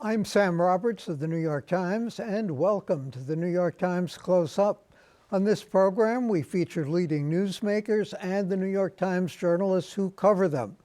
I'm Sam Roberts of the New York Times, and welcome to the New York Times Close Up. On this program, we feature leading newsmakers and the New York Times journalists who cover them.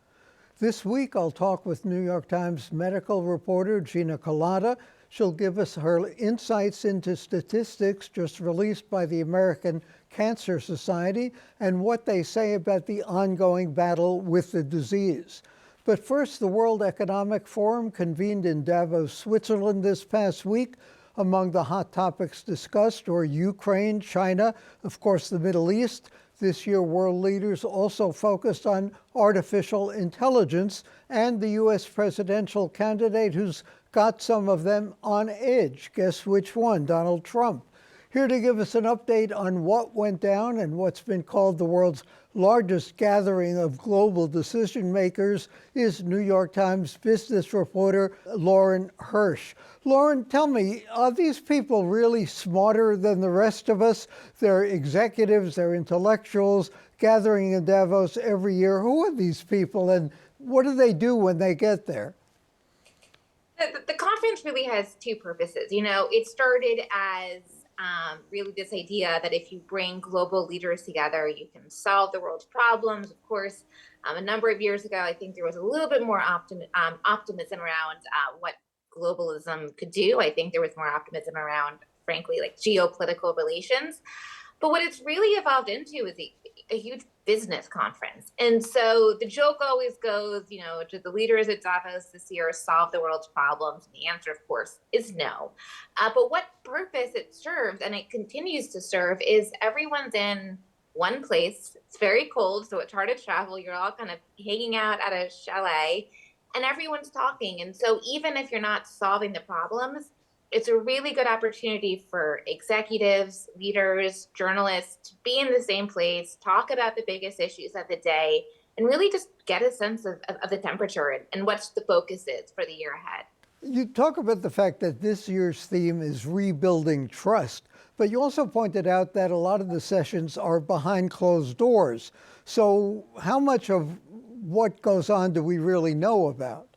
This week, I'll talk with New York Times medical reporter Gina Kolata. She'll give us her insights into statistics just released by the American Cancer Society and what they say about the ongoing battle with the disease. But first, the World Economic Forum convened in Davos, Switzerland this past week. Among the hot topics discussed were Ukraine, China, of course, the Middle East. This year, world leaders also focused on artificial intelligence and the U.S. presidential candidate who's got some of them on edge. Guess which one? Donald Trump. Here to give us an update on what went down and what's been called the world's largest gathering of global decision makers is New York Times business reporter Lauren Hirsch. Lauren, tell me, are these people really smarter than the rest of us? They're executives, they're intellectuals gathering in Davos every year. Who are these people and what do they do when they get there? The conference really has two purposes. It started as really this idea that if you bring global leaders together, you can solve the world's problems. Of course, a number of years ago, I think there was a little bit more optimism around what globalism could do. I think there was more optimism around, frankly, like geopolitical relations. But what it's really evolved into is a huge business conference. And so the joke always goes, do the leaders at Davos this year solve the world's problems? And the answer, of course, is no. But what purpose it serves, and it continues to serve, is everyone's in one place. It's very cold, so it's hard to travel. You're all kind of hanging out at a chalet, and everyone's talking. And so even if you're not solving the problems, it's a really good opportunity for executives, leaders, journalists to be in the same place, talk about the biggest issues of the day, and really just get a sense of the temperature and what the focus is for the year ahead. You talk about the fact that this year's theme is rebuilding trust, but you also pointed out that a lot of the sessions are behind closed doors. So how much of what goes on do we really know about?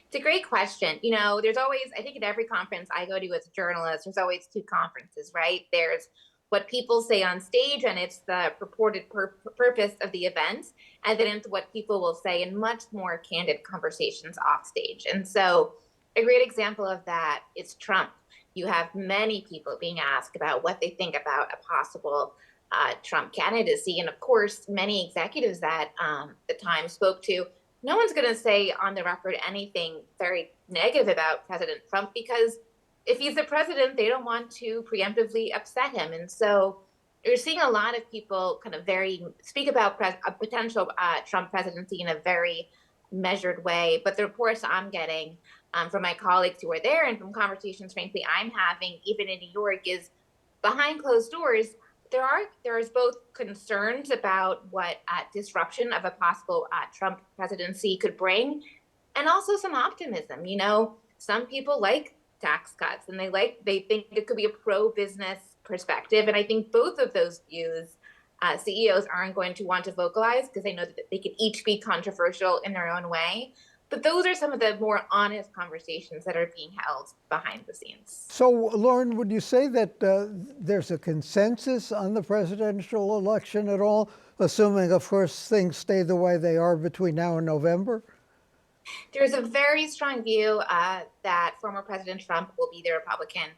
It's a great question. There's always, I think at every conference I go to as a journalist, there's always two conferences, right? There's what people say on stage, and it's the purported purpose of the event. And then it's what people will say in much more candid conversations off stage. And so a great example of that is Trump. You have many people being asked about what they think about a possible Trump candidacy. And of course, many executives that the Times spoke to, no one's going to say on the record anything very negative about President Trump, because if he's the president, they don't want to preemptively upset him. And so you're seeing a lot of people kind of speak about a potential Trump presidency in a very measured way. But the reports I'm getting from my colleagues who are there and from conversations, frankly, I'm having even in New York is behind closed doors. There's both concerns about what disruption of a possible Trump presidency could bring, and also some optimism. Some people like tax cuts, and they think it could be a pro-business perspective. And I think both of those views, CEOs aren't going to want to vocalize because they know that they can each be controversial in their own way. But those are some of the more honest conversations that are being held behind the scenes. So, Lauren, would you say that there's a consensus on the presidential election at all, assuming, of course, things stay the way they are between now and November? There's a very strong view that former President Trump will be the Republican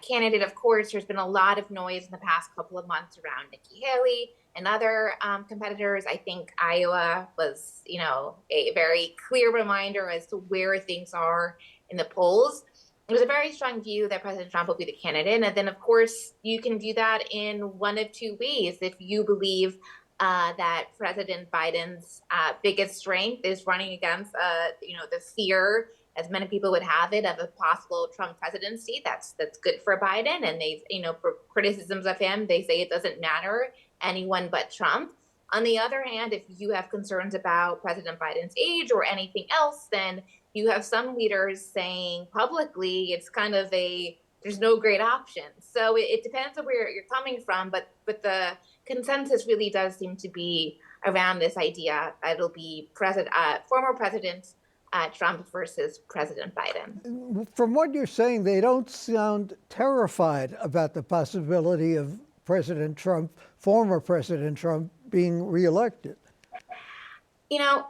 candidate. Of course, there's been a lot of noise in the past couple of months around Nikki Haley and other competitors. I think Iowa was, a very clear reminder as to where things are in the polls. There's a very strong view that President Trump will be the candidate. And then, of course, you can view that in one of two ways. If you believe that President Biden's biggest strength is running against, the fear, as many people would have it, of a possible Trump presidency, that's good for Biden. And they, for criticisms of him, they say it doesn't matter anyone but Trump. On the other hand, if you have concerns about President Biden's age or anything else, then you have some leaders saying publicly it's kind of there's no great option. So it depends on where you're coming from, but the consensus really does seem to be around this idea that it'll be former President Trump versus President Biden. From what you're saying, they don't sound terrified about the possibility of President Trump, former President Trump, being reelected.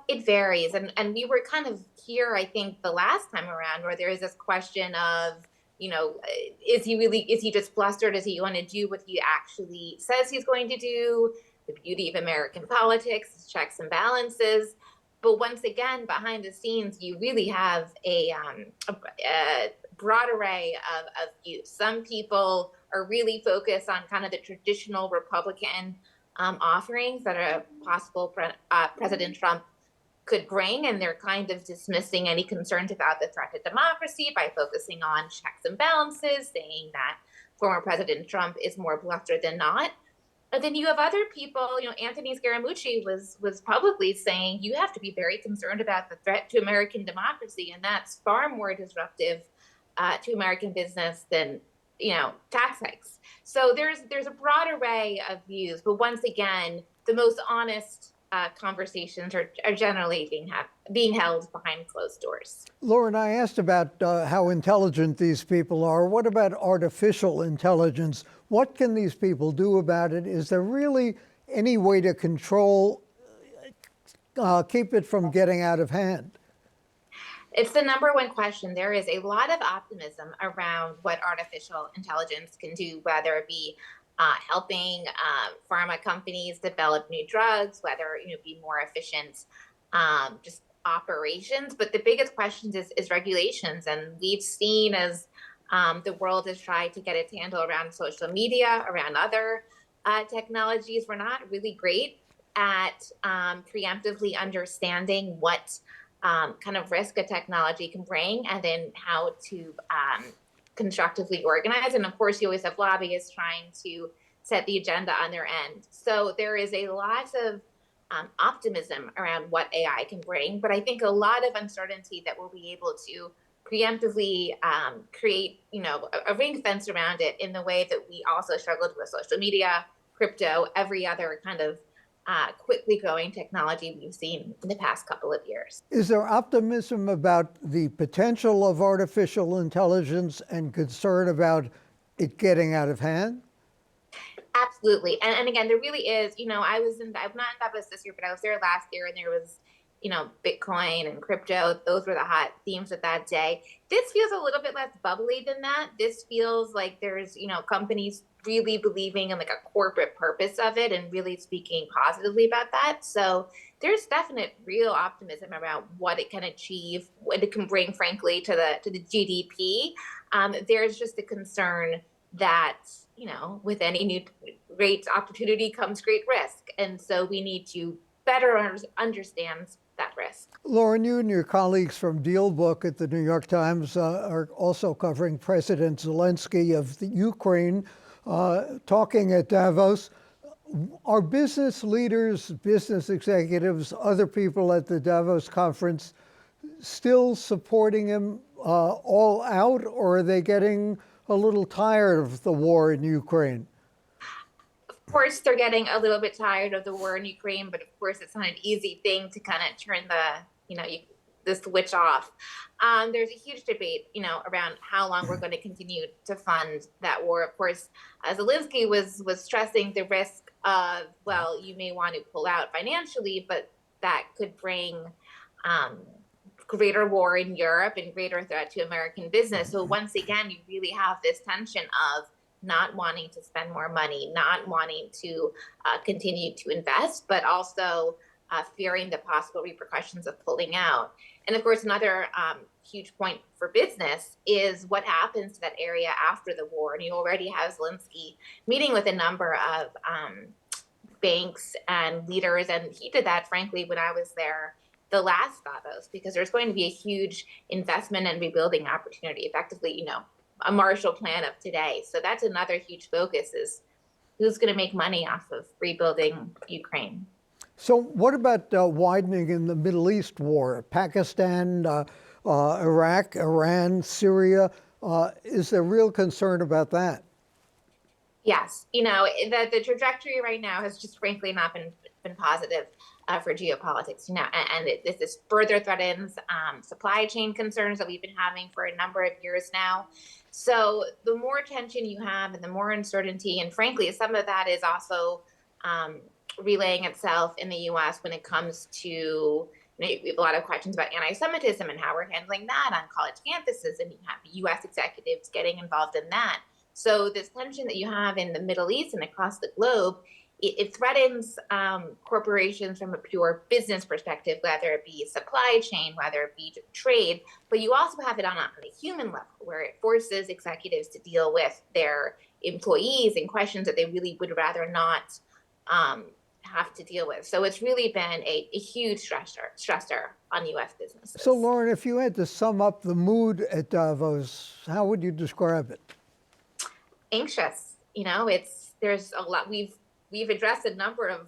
It varies. And we were kind of here, I think, the last time around where there is this question of, is he just blustered? Does he want to do what he actually says he's going to do? The beauty of American politics is checks and balances. But once again, behind the scenes, you really have a broad array of views. Some people are really focused on kind of the traditional Republican offerings that a possible President Trump could bring, and they're kind of dismissing any concerns about the threat to democracy by focusing on checks and balances, saying that former President Trump is more blustered than not. And then you have other people, Anthony Scaramucci was publicly saying you have to be very concerned about the threat to American democracy, and that's far more disruptive to American business than tax hikes. So there's a broad array of views, but once again, the most honest conversations are generally being held behind closed doors. Lauren, I asked about how intelligent these people are. What about artificial intelligence? What can these people do about it? Is there really any way to control, keep it from getting out of hand? It's the number one question. There is a lot of optimism around what artificial intelligence can do, whether it be helping pharma companies develop new drugs, whether be more efficient, just operations. But the biggest question is regulations, and we've seen as the world has tried to get its handle around social media, around other technologies, we're not really great at preemptively understanding what kind of risk a technology can bring, and then how to constructively organize. And of course, you always have lobbyists trying to set the agenda on their end. So there is a lot of optimism around what AI can bring, but I think a lot of uncertainty that we'll be able to preemptively create, a ring fence around it in the way that we also struggled with social media, crypto, every other kind of quickly growing technology we've seen in the past couple of years. Is there optimism about the potential of artificial intelligence and concern about it getting out of hand? Absolutely. And again, there really is, I'm not in Davos this year, but I was there last year, and there was, Bitcoin and crypto. Those were the hot themes of that day. This feels a little bit less bubbly than that. This feels like there's, companies really believing in like a corporate purpose of it and really speaking positively about that. So there's definite real optimism around what it can achieve, what it can bring, frankly, to the GDP. There's just the concern that, with any new great opportunity comes great risk. And so we need to better understand that risk. Lauren, you and your colleagues from Dealbook at the New York Times are also covering President Zelensky of the Ukraine, talking at Davos. Are business leaders, business executives, other people at the Davos conference still supporting him all out, or are they getting a little tired of the war in Ukraine? Of course, they're getting a little bit tired of the war in Ukraine, but of course, it's not an easy thing to kind of turn the switch off. There's a huge debate, around how long we're going to continue to fund that war. Of course, Zelensky was stressing the risk of, well, you may want to pull out financially, but that could bring greater war in Europe and greater threat to American business. So once again, you really have this tension of not wanting to spend more money, not wanting to continue to invest, but also fearing the possible repercussions of pulling out. And of course, another huge point for business is what happens to that area after the war. And you already have Zelensky meeting with a number of banks and leaders. And he did that, frankly, when I was there the last Davos, because there's going to be a huge investment and rebuilding opportunity, effectively, a Marshall Plan of today. So that's another huge focus, is who's going to make money off of rebuilding Ukraine. So what about widening in the Middle East war? Pakistan, Iraq, Iran, Syria. Is there real concern about that? Yes. The trajectory right now has just frankly not been positive. for geopolitics. This further threatens supply chain concerns that we've been having for a number of years now. So the more tension you have and the more uncertainty, and frankly, some of that is also relaying itself in the US when it comes to, we have a lot of questions about anti-Semitism and how we're handling that on college campuses, and you have US executives getting involved in that. So this tension that you have in the Middle East and across the globe, it threatens corporations from a pure business perspective, whether it be supply chain, whether it be trade, but you also have it on a human level where it forces executives to deal with their employees and questions that they really would rather not have to deal with. So it's really been a huge stressor on U.S. businesses. So Lauren, if you had to sum up the mood at Davos, how would you describe it? Anxious. There's a lot. We've addressed a number of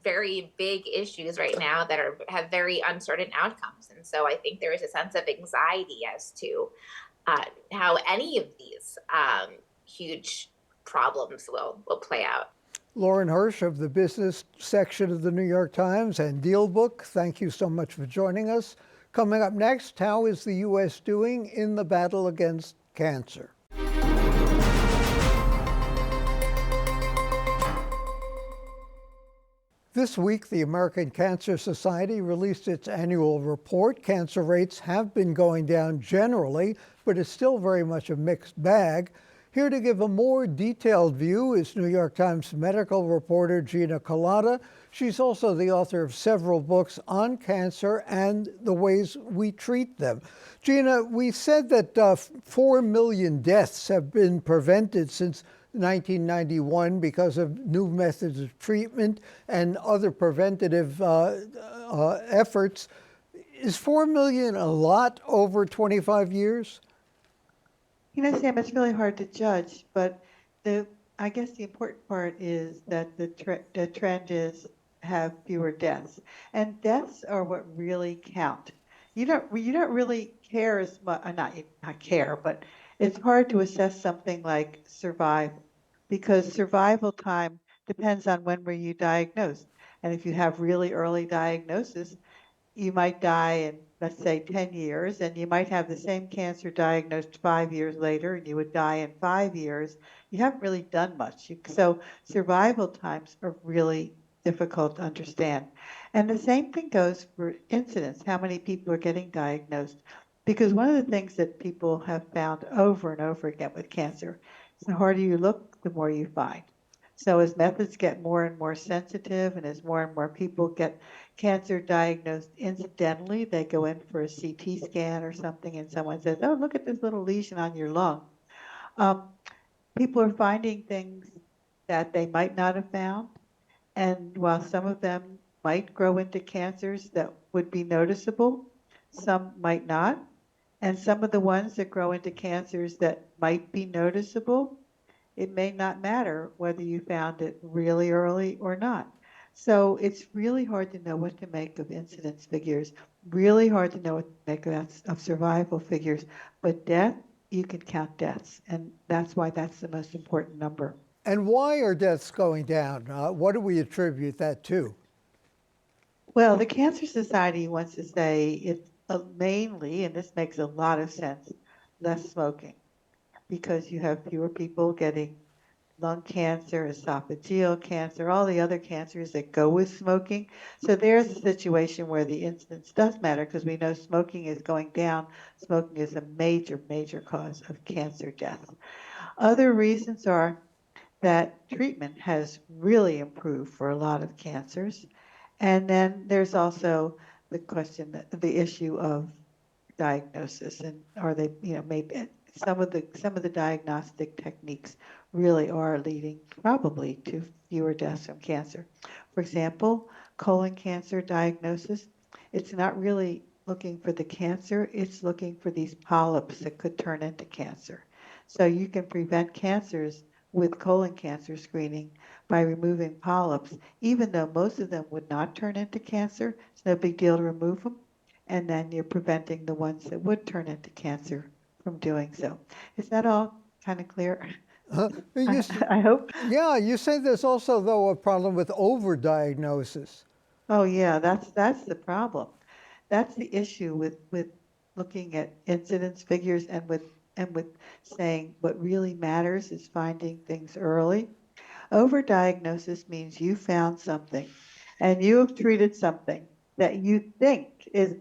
very big issues right now that have very uncertain outcomes, and so I think there is a sense of anxiety as to how any of these huge problems will play out. Lauren Hirsch of the business section of the New York Times and Dealbook, thank you so much for joining us. Coming up next, how is the U.S. doing in the battle against cancer? This week, the American Cancer Society released its annual report. Cancer rates have been going down generally, but it's still very much a mixed bag. Here to give a more detailed view is New York Times medical reporter Gina Kolata. She's also the author of several books on cancer and the ways we treat them. Gina, we said that 4 million deaths have been prevented since 1991 because of new methods of treatment and other preventative efforts. Is 4 million a lot over 25 years? Sam, it's really hard to judge, but I guess the important part is that the trend is have fewer deaths, and deaths are what really count. You don't really care as much, not care, but it's hard to assess something like survival, because survival time depends on when were you diagnosed, and if you have really early diagnosis, you might die in, let's say, 10 years, and you might have the same cancer diagnosed 5 years later, and you would die in 5 years. You haven't really done much. So survival times are really difficult to understand. And the same thing goes for incidence, how many people are getting diagnosed. Because one of the things that people have found over and over again with cancer is the harder you look, the more you find. So as methods get more and more sensitive, and as more and more people get cancer diagnosed incidentally, they go in for a CT scan or something, and someone says, "Oh, look at this little lesion on your lung." People are finding things that they might not have found, and while some of them might grow into cancers that would be noticeable, some might not, and some of the ones that grow into cancers that might be noticeable, it may not matter whether you found it really early or not. So it's really hard to know what to make of incidence figures, really hard to know what to make of survival figures. But death, you can count deaths, and that's why that's the most important number. And why are deaths going down? What do we attribute that to? Well, the Cancer Society wants to say it's mainly, and this makes a lot of sense, less smoking, because you have fewer people getting lung cancer, esophageal cancer, all the other cancers that go with smoking. So there's a situation where the incidence does matter, because we know smoking is going down. Smoking is a major, major cause of cancer death. Other reasons are that treatment has really improved for a lot of cancers. And then there's also the question, the issue of diagnosis, and are they, maybe some of the diagnostic techniques really are leading probably to fewer deaths from cancer. For example, colon cancer diagnosis, it's not really looking for the cancer, it's looking for these polyps that could turn into cancer. So you can prevent cancers with colon cancer screening by removing polyps, even though most of them would not turn into cancer. It's no big deal to remove them, and then you're preventing the ones that would turn into cancer from doing so. Is that all kind of clear? I hope. Yeah, you say there's also, though, a problem with overdiagnosis. Oh, yeah, that's the problem. That's the issue with looking at incidence figures and with saying what really matters is finding things early. Overdiagnosis means you found something and you have treated something that you think is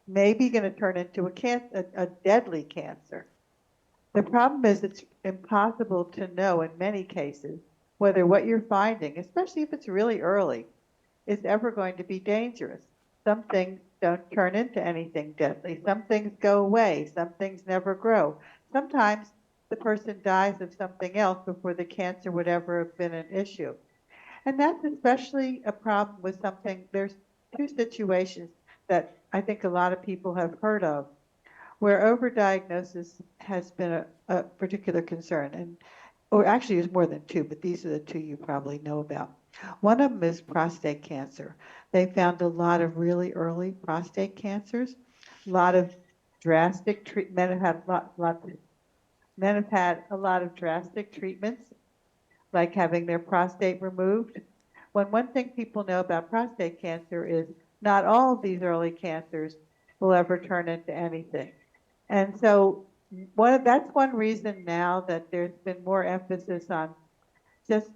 maybe going to turn into a deadly cancer. The problem is it's impossible to know in many cases whether what you're finding, especially if it's really early, is ever going to be dangerous. Some things don't turn into anything deadly. Some things go away. Some things never grow. Sometimes the person dies of something else before the cancer would ever have been an issue. And that's especially a problem with something, there's two situations that I think a lot of people have heard of where overdiagnosis has been a particular concern. And or actually there's more than two, but these are the two you probably know about. One of them is prostate cancer. They found a lot of really early prostate cancers, a lot of drastic treatment. Men have had a lot of drastic treatments, like having their prostate removed. When one thing people know about prostate cancer is not all of these early cancers will ever turn into anything. And so that's one reason now that there's been more emphasis on just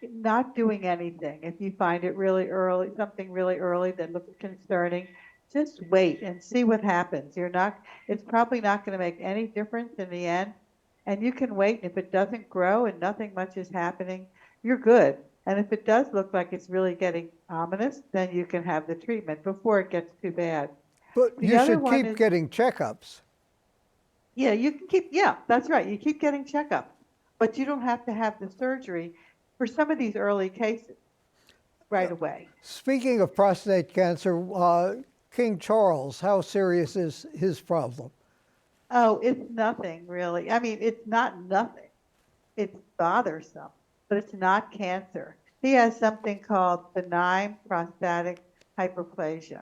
not doing anything. If you find it really early, something really early that looks concerning, just wait and see what happens. It's probably not going to make any difference in the end. And you can wait. And if it doesn't grow and nothing much is happening, you're good. And if it does look like it's really getting ominous, then you can have the treatment before it gets too bad. But The you other should one keep is, getting checkups. yeah, you can keep, yeah, that's right. You keep getting checkups, but you don't have to have the surgery for some of these early cases right away. Speaking of prostate cancer, King Charles, how serious is his problem? Oh, it's nothing really. I mean, it's not nothing. It's bothersome, but it's not cancer. He has something called benign prostatic hyperplasia.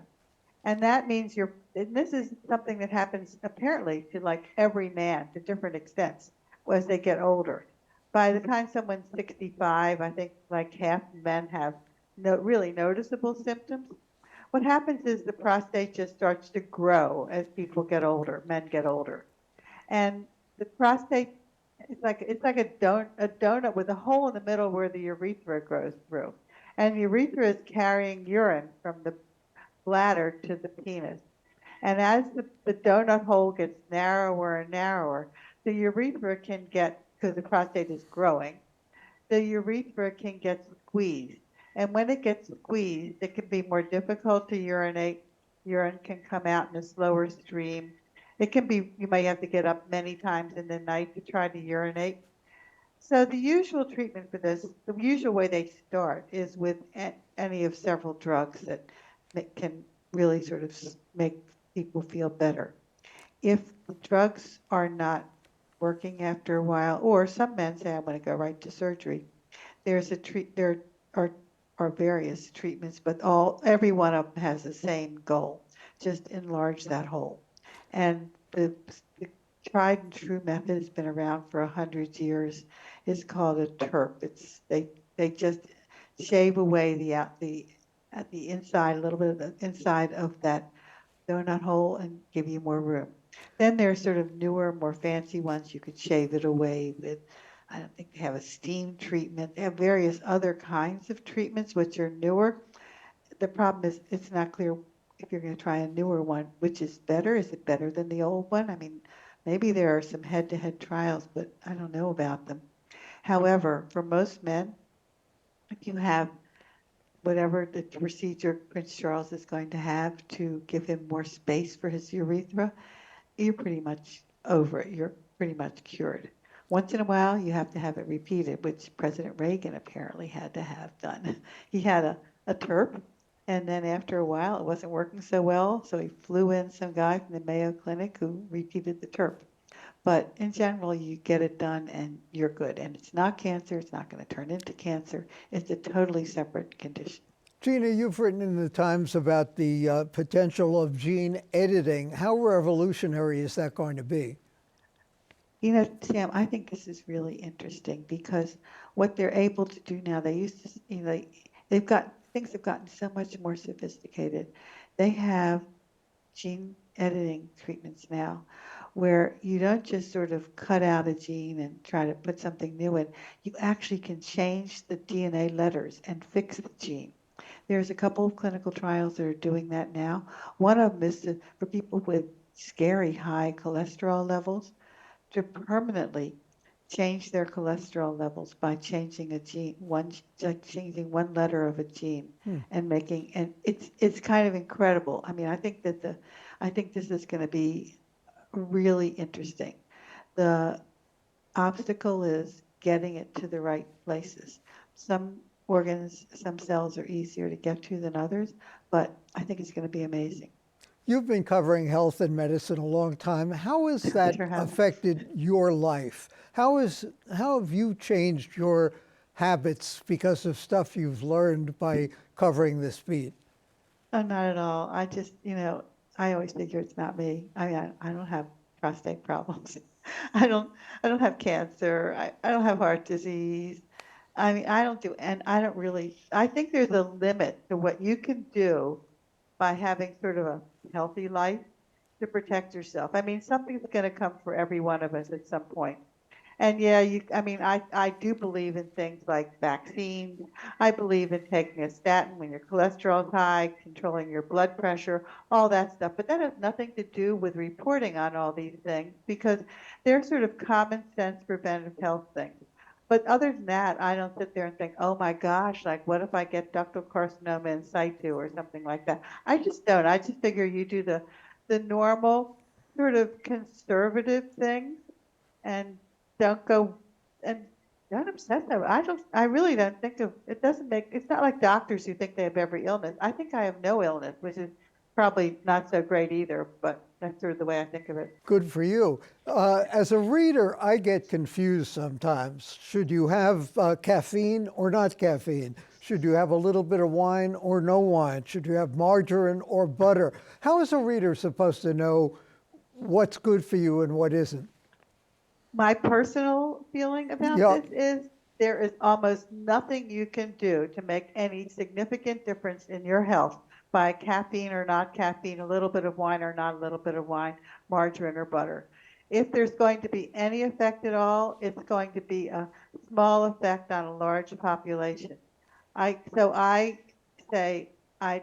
And that means and this is something that happens apparently to like every man to different extents as they get older. By the time someone's 65, I think like half men have really noticeable symptoms. What happens is the prostate just starts to grow as people get older, men get older. And the prostate, it's like a donut with a hole in the middle where the urethra goes through. And the urethra is carrying urine from the bladder to the penis. And as the donut hole gets narrower and narrower, the urethra can get, because the prostate is growing, the urethra can get squeezed. And when it gets squeezed, it can be more difficult to urinate. Urine can come out in a slower stream. It can be, you may have to get up many times in the night to try to urinate. So the usual treatment for this, the usual way they start is with any of several drugs that can really sort of make people feel better. If the drugs are not working after a while, or some men say, I'm going to go right to surgery, there are various treatments, but every one of them has the same goal, just enlarge that hole. And the tried and true method has been around for 100 years. It's called a TURP. They just shave away at the inside, a little bit of the inside of that donut hole and give you more room. Then there's sort of newer, more fancy ones. You could shave it away with, I don't think they have a steam treatment. They have various other kinds of treatments which are newer. The problem is it's not clear if you're going to try a newer one, which is better. Is it better than the old one? I mean, maybe there are some head-to-head trials, but I don't know about them. However, for most men, if you have whatever the procedure Prince Charles is going to have to give him more space for his urethra, you're pretty much over it. You're pretty much cured. Once in a while, you have to have it repeated, which President Reagan apparently had to have done. He had a TURP, and then after a while, it wasn't working so well, so he flew in some guy from the Mayo Clinic who repeated the TURP. But in general, you get it done and you're good. And it's not cancer. It's not going to turn into cancer. It's a totally separate condition. Gina, you've written in the Times about the potential of gene editing. How revolutionary is that going to be? You know, Sam, I think this is really interesting because what they're able to do now, they used to, they've got things have gotten so much more sophisticated. They have gene editing treatments now where you don't just sort of cut out a gene and try to put something new in. You actually can change the DNA letters and fix the gene. There's a couple of clinical trials that are doing that now. One of them is for people with scary high cholesterol levels to permanently change their cholesterol levels by changing a gene, like changing one letter of a gene and making, and it's kind of incredible. I mean, I think this is going to be really interesting. The obstacle is getting it to the right places. Some organs, some cells are easier to get to than others, but I think it's going to be amazing. You've been covering health and medicine a long time. How has that Sure have. affected your life? How have you changed your habits because of stuff you've learned by covering this beat? Oh, not at all. I just, I always figure it's not me. I mean, I don't have prostate problems. I don't, I don't have cancer. I don't have heart disease. I mean, I don't really, I think there's a limit to what you can do by having sort of a healthy life to protect yourself. I mean, something's going to come for every one of us at some point. And yeah, I do believe in things like vaccines. I believe in taking a statin when your cholesterol's high, controlling your blood pressure, all that stuff. But that has nothing to do with reporting on all these things because they're sort of common sense preventive health things. But other than that, I don't sit there and think, oh my gosh, like what if I get ductal carcinoma in situ or something like that? I just don't. I just figure you do the normal sort of conservative things and don't go and don't obsess over. I really don't think of it. It's not like doctors who think they have every illness. I think I have no illness, which is probably not so great either, but that's sort of the way I think of it. Good for you. As a reader, I get confused sometimes. Should you have caffeine or not caffeine? Should you have a little bit of wine or no wine? Should you have margarine or butter? How is a reader supposed to know what's good for you and what isn't? My personal feeling about Yep. this is there is almost nothing you can do to make any significant difference in your health by caffeine or not caffeine, a little bit of wine or not a little bit of wine, margarine or butter. If there's going to be any effect at all, it's going to be a small effect on a large population. So I say I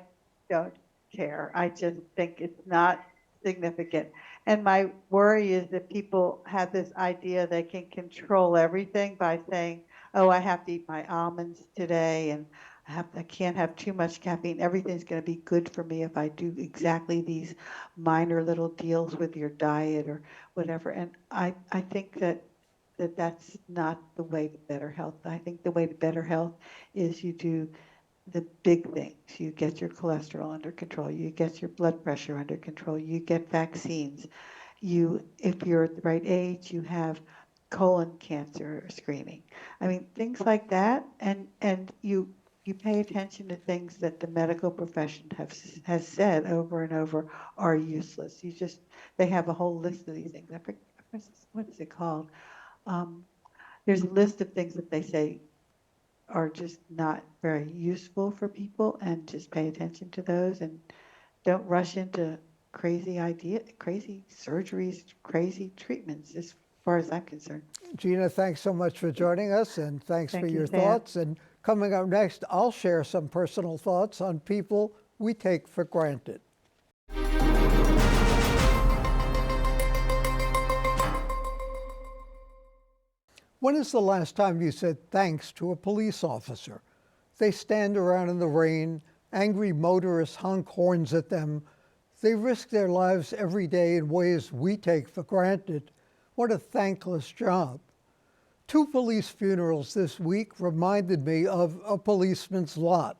don't care. I just think it's not significant. And my worry is that people have this idea they can control everything by saying, oh, I have to eat my almonds today and I can't have too much caffeine. Everything's going to be good for me if I do exactly these minor little deals with your diet or whatever. And I think that's not the way to better health. I think the way to better health is you do the big things. You get your cholesterol under control. You get your blood pressure under control. You get vaccines. If you're at the right age, you have colon cancer screening. I mean, things like that. And you pay attention to things that the medical profession has said over and over are useless. They have a whole list of these things. What is it called? There's a list of things that they say are just not very useful for people, and just pay attention to those and don't rush into crazy surgeries, crazy treatments, as far as I'm concerned. Gina, thanks so much for joining us, and thanks Thank for you, your Sam. thoughts. And coming up next, I'll share some personal thoughts on people we take for granted. When is the last time you said thanks to a police officer? They stand around in the rain, angry motorists honk horns at them. They risk their lives every day in ways we take for granted. What a thankless job. 2 police funerals this week reminded me of a policeman's lot.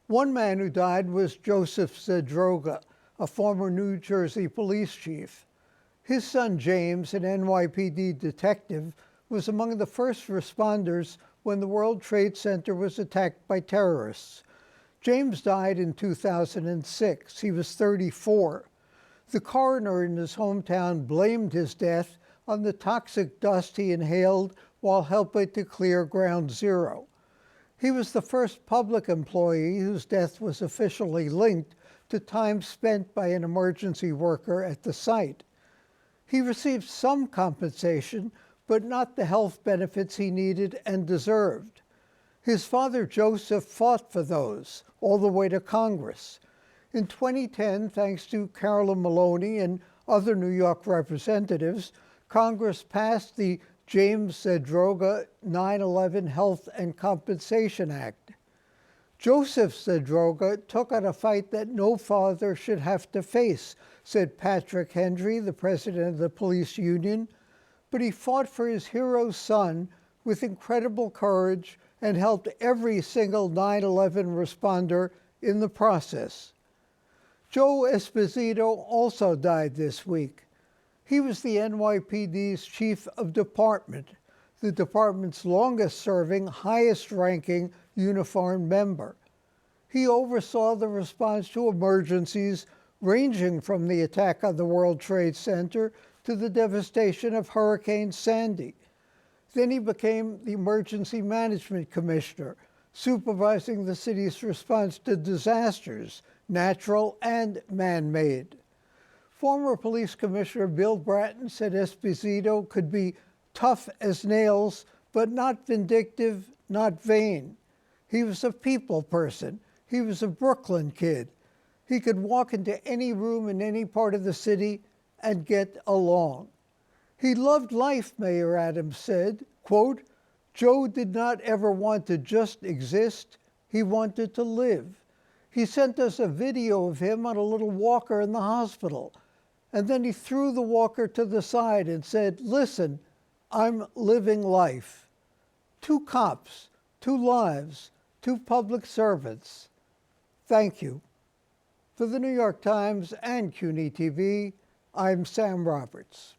One man who died was Joseph Zadroga, a former New Jersey police chief. His son James, an NYPD detective, was among the first responders when the World Trade Center was attacked by terrorists. James died in 2006. He was 34. The coroner in his hometown blamed his death on the toxic dust he inhaled while helping to clear Ground Zero. He was the first public employee whose death was officially linked to time spent by an emergency worker at the site. He received some compensation, but not the health benefits he needed and deserved. His father, Joseph, fought for those all the way to Congress. In 2010, thanks to Carolyn Maloney and other New York representatives, Congress passed the James Zadroga 9/11 Health and Compensation Act. Joseph Zadroga took on a fight that no father should have to face, said Patrick Hendry, the president of the police union, but he fought for his hero's son with incredible courage and helped every single 9/11 responder in the process. Joe Esposito also died this week. He was the NYPD's chief of department, the department's longest-serving, highest-ranking uniformed member. He oversaw the response to emergencies ranging from the attack on the World Trade Center to the devastation of Hurricane Sandy. Then he became the Emergency Management Commissioner, supervising the city's response to disasters, natural and man-made. Former Police Commissioner Bill Bratton said Esposito could be tough as nails, but not vindictive, not vain. He was a people person. He was a Brooklyn kid. He could walk into any room in any part of the city and get along. He loved life, Mayor Adams said, quote, "Joe did not ever want to just exist. He wanted to live." He sent us a video of him on a little walker in the hospital. And then he threw the walker to the side and said, "Listen, I'm living life." 2 cops, 2 lives, 2 public servants. Thank you. For the New York Times and CUNY TV, I'm Sam Roberts.